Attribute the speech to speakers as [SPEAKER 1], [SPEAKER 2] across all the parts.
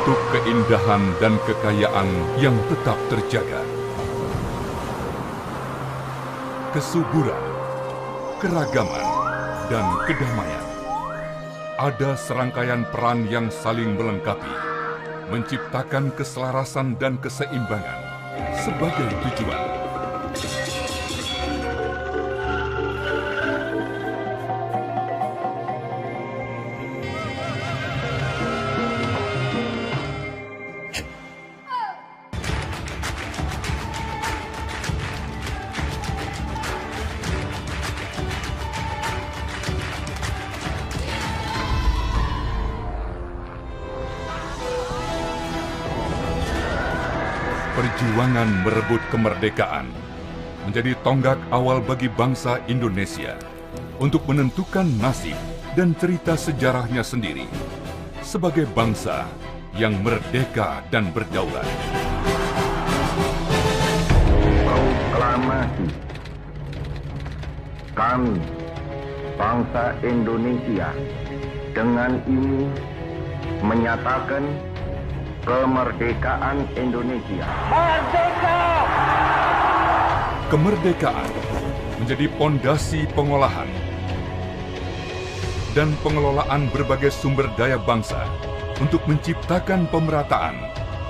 [SPEAKER 1] membentuk keindahan dan kekayaan yang tetap terjaga. Kesuburan, keragaman, dan kedamaian. Ada serangkaian peran yang saling melengkapi, menciptakan keselarasan dan keseimbangan sebagai tujuan. Perjuangan merebut kemerdekaan menjadi tonggak awal bagi bangsa Indonesia untuk menentukan nasib dan cerita sejarahnya sendiri sebagai bangsa yang merdeka dan berdaulat.
[SPEAKER 2] Proklamasi kami, bangsa Indonesia, dengan ini menyatakan kemerdekaan Indonesia. Merdeka!
[SPEAKER 1] Kemerdekaan menjadi pondasi pengolahan dan pengelolaan berbagai sumber daya bangsa untuk menciptakan pemerataan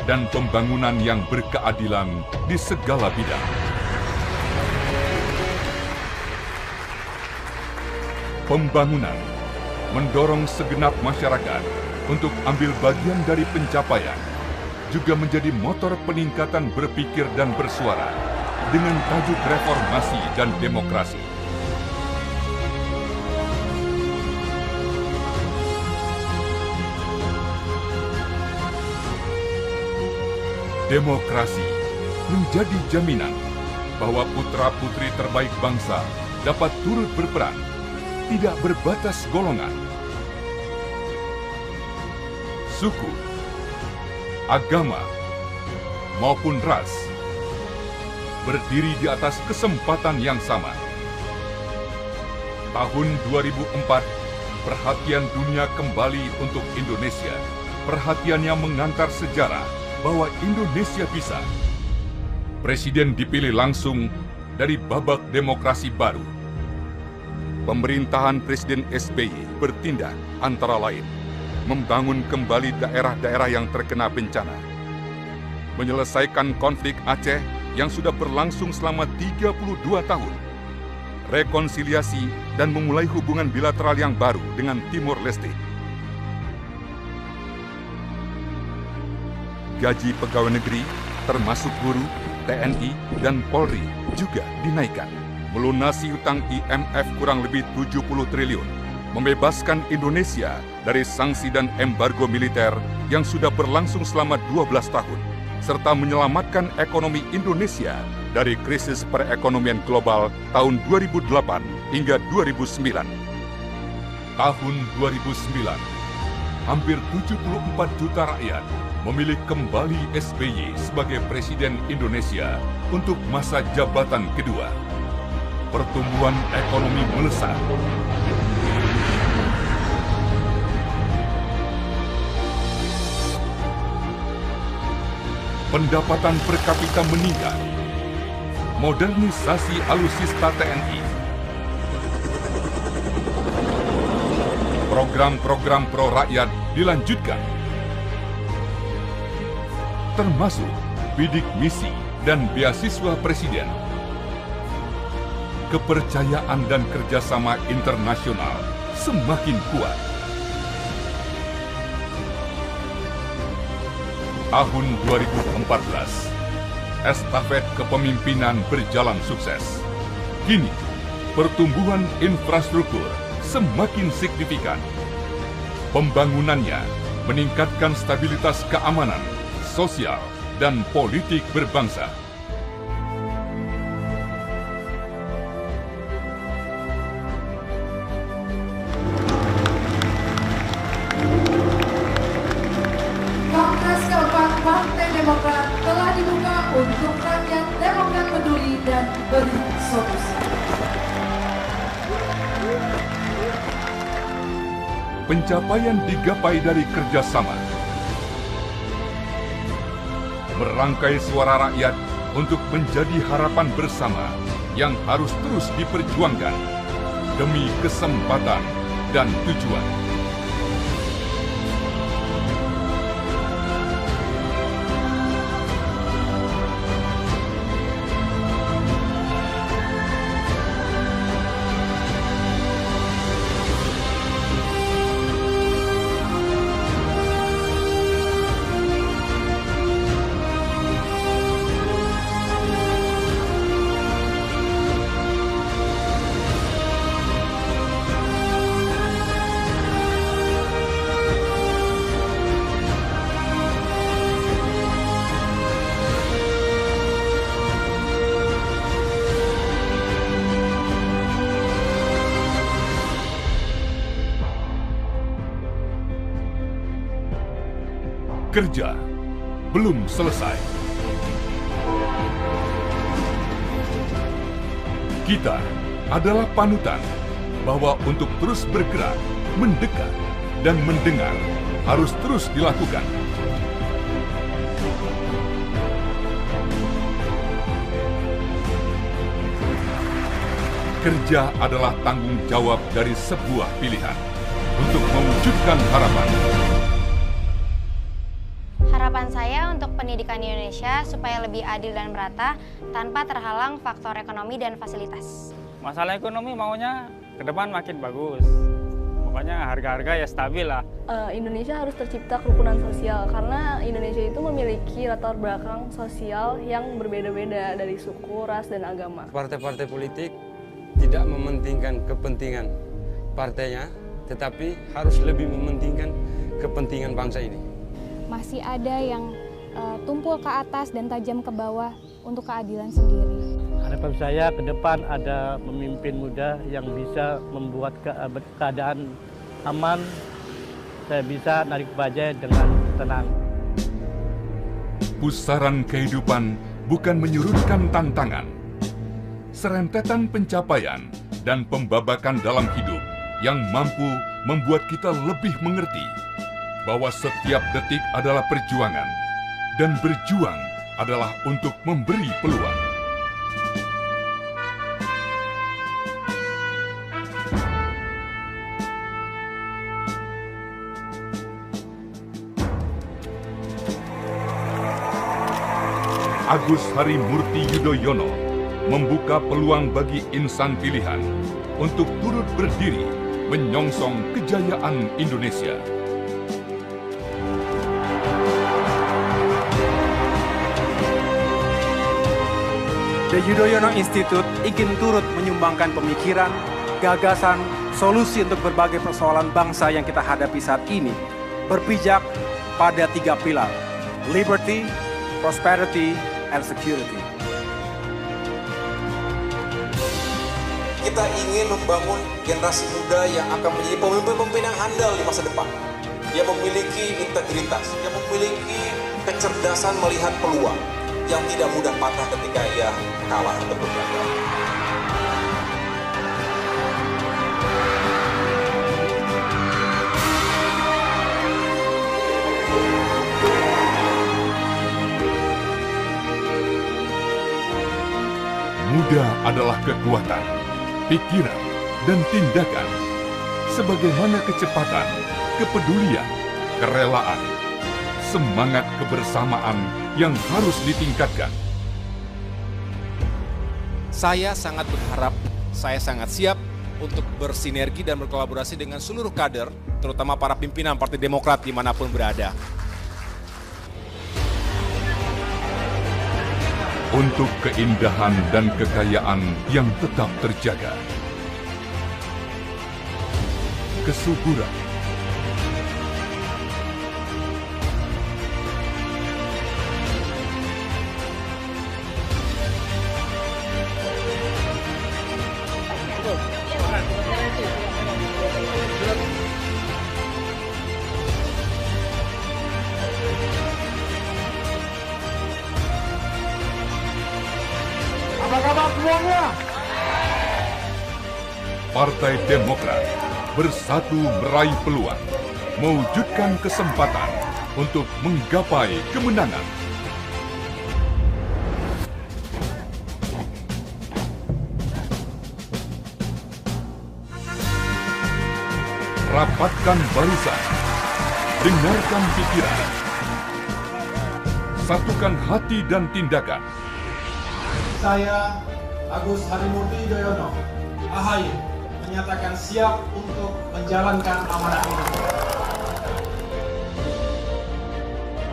[SPEAKER 1] dan pembangunan yang berkeadilan di segala bidang. Pembangunan mendorong segenap masyarakat untuk ambil bagian dari pencapaian, juga menjadi motor peningkatan berpikir dan bersuara dengan tajuk reformasi dan demokrasi. Demokrasi menjadi jaminan bahwa putra-putri terbaik bangsa dapat turut berperan, tidak berbatas golongan, suku, agama, maupun ras, berdiri di atas kesempatan yang sama. Tahun 2004, perhatian dunia kembali untuk Indonesia. Perhatian yang mengantar sejarah bahwa Indonesia bisa. Presiden dipilih langsung dari babak demokrasi baru. Pemerintahan Presiden SBY bertindak antara lain membangun kembali daerah-daerah yang terkena bencana, menyelesaikan konflik Aceh yang sudah berlangsung selama 32 tahun, rekonsiliasi dan memulai hubungan bilateral yang baru dengan Timor Leste. Gaji pegawai negeri, termasuk guru, TNI, dan Polri juga dinaikkan. Melunasi utang IMF kurang lebih 70 triliun. Membebaskan Indonesia dari sanksi dan embargo militer yang sudah berlangsung selama 12 tahun, serta menyelamatkan ekonomi Indonesia dari krisis perekonomian global tahun 2008 hingga 2009. Tahun 2009, hampir 74 juta rakyat memilih kembali SBY sebagai Presiden Indonesia untuk masa jabatan kedua. Pertumbuhan ekonomi melesat. Pendapatan per kapita meningkat. Modernisasi alutsista TNI. Program-program pro rakyat dilanjutkan. Termasuk bidik misi dan beasiswa presiden. Kepercayaan dan kerjasama internasional semakin kuat. Tahun 2014, estafet kepemimpinan berjalan sukses. Kini, pertumbuhan infrastruktur semakin signifikan. Pembangunannya meningkatkan stabilitas keamanan, sosial, dan politik berbangsa.
[SPEAKER 3] Kongres keempat Partai Demokrat telah dibuka untuk rakyat Demokrat peduli dan beri solusi.
[SPEAKER 1] Pencapaian digapai dari kerjasama, merangkai suara rakyat untuk menjadi harapan bersama yang harus terus diperjuangkan demi kesempatan dan tujuan. Kerja belum selesai. Kita adalah panutan bahwa untuk terus bergerak, mendekat, dan mendengar harus terus dilakukan. Kerja adalah tanggung jawab dari sebuah pilihan untuk mewujudkan harapan.
[SPEAKER 4] Harapan saya untuk pendidikan di Indonesia supaya lebih adil dan merata tanpa terhalang faktor ekonomi dan fasilitas.
[SPEAKER 5] Masalah ekonomi maunya ke depan makin bagus. Pokoknya harga-harga ya stabil lah.
[SPEAKER 6] Indonesia harus tercipta kerukunan sosial karena Indonesia itu memiliki latar belakang sosial yang berbeda-beda dari suku, ras, dan agama.
[SPEAKER 7] Partai-partai politik tidak mementingkan kepentingan partainya, tetapi harus lebih mementingkan kepentingan bangsa ini.
[SPEAKER 8] Masih ada yang tumpul ke atas dan tajam ke bawah untuk keadilan sendiri.
[SPEAKER 9] Harapan saya ke depan ada pemimpin muda yang bisa membuat keadaan aman, saya bisa narik bajai dengan tenang.
[SPEAKER 1] Pusaran kehidupan bukan menyurutkan tantangan. Serentetan pencapaian dan pembabakan dalam hidup yang mampu membuat kita lebih mengerti bahwa setiap detik adalah perjuangan, dan berjuang adalah untuk memberi peluang. Agus Harimurti Yudhoyono membuka peluang bagi insan pilihan untuk turut berdiri menyongsong kejayaan Indonesia.
[SPEAKER 10] The Yudhoyono Institute ingin turut menyumbangkan pemikiran, gagasan, solusi untuk berbagai persoalan bangsa yang kita hadapi saat ini, berpijak pada 3 pilar: liberty, prosperity, and security.
[SPEAKER 11] Kita ingin membangun generasi muda yang akan menjadi pemimpin-pemimpin yang handal di masa depan, yang memiliki integritas, yang memiliki kecerdasan melihat peluang, yang tidak mudah patah ketika ia kalah atau gagal.
[SPEAKER 1] Muda adalah kekuatan, pikiran, dan tindakan, sebagaimana kecepatan, kepedulian, kerelaan, semangat kebersamaan yang harus ditingkatkan.
[SPEAKER 11] Saya sangat berharap, saya sangat siap untuk bersinergi dan berkolaborasi dengan seluruh kader, terutama para pimpinan Partai Demokrat dimanapun berada.
[SPEAKER 1] Untuk keindahan dan kekayaan yang tetap terjaga. Kesuburan, Partai Demokrat bersatu meraih peluang, mewujudkan kesempatan untuk menggapai kemenangan. Rapatkan barisan, dengarkan pikiran, satukan hati dan tindakan.
[SPEAKER 12] Saya, Agus Harimurti Yudhoyono, AHY, menyatakan siap untuk menjalankan amanah ini.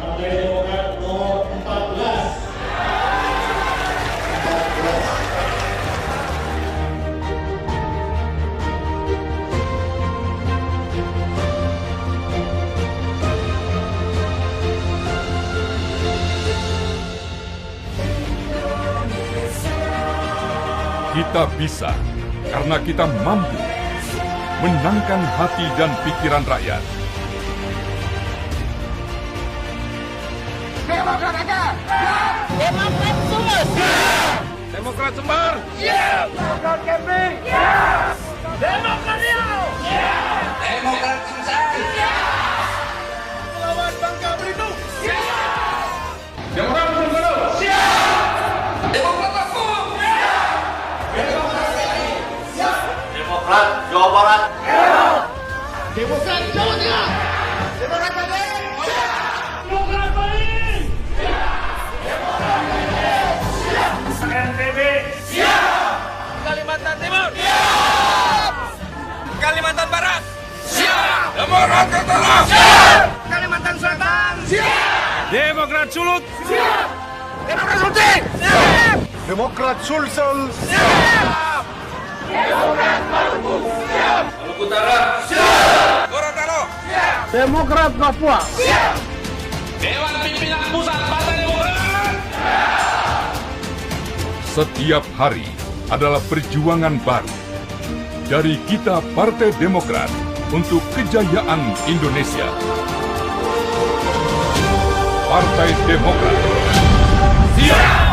[SPEAKER 12] Partai Demokrat nomor 14.
[SPEAKER 1] Kita bisa karena kita mampu menangkan hati dan pikiran rakyat.
[SPEAKER 13] Demokrat aja! Demokrat Sumber!
[SPEAKER 1] Demokrat Sumber!
[SPEAKER 13] Demokrat Kepri! Demokrat Riau! Demokrat Sumsel!
[SPEAKER 12] Melawan Bangka Belitung!
[SPEAKER 13] Demokrat Bengkulu! Demokrat Lampung!
[SPEAKER 14] Demokrat Jawa Barat.
[SPEAKER 13] Demokrat Jawa Tengah. Demokrat Banten. Demokrat Bali.
[SPEAKER 14] NTB.
[SPEAKER 13] Siap.
[SPEAKER 14] Kalimantan Timur.
[SPEAKER 13] Siap.
[SPEAKER 14] Kalimantan Barat.
[SPEAKER 13] Siap.
[SPEAKER 14] Demokrat Utara.
[SPEAKER 13] Siap.
[SPEAKER 14] Kalimantan Selatan.
[SPEAKER 13] Siap.
[SPEAKER 14] Demokrat Sulut.
[SPEAKER 13] Siap.
[SPEAKER 14] Demokrat Sulsel.
[SPEAKER 13] Siap.
[SPEAKER 14] Demokrat Sulsel.
[SPEAKER 13] Siap. Demokrat Maluku. Siap.
[SPEAKER 14] Maluku Utara.
[SPEAKER 13] Siap.
[SPEAKER 14] Gorontalo.
[SPEAKER 13] Siap.
[SPEAKER 14] Demokrat Papua.
[SPEAKER 13] Siap.
[SPEAKER 14] Dewan Pimpinan Pusat Partai Demokrat.
[SPEAKER 1] Setiap hari adalah perjuangan baru dari kita Partai Demokrat untuk kejayaan Indonesia. Partai Demokrat. Siap!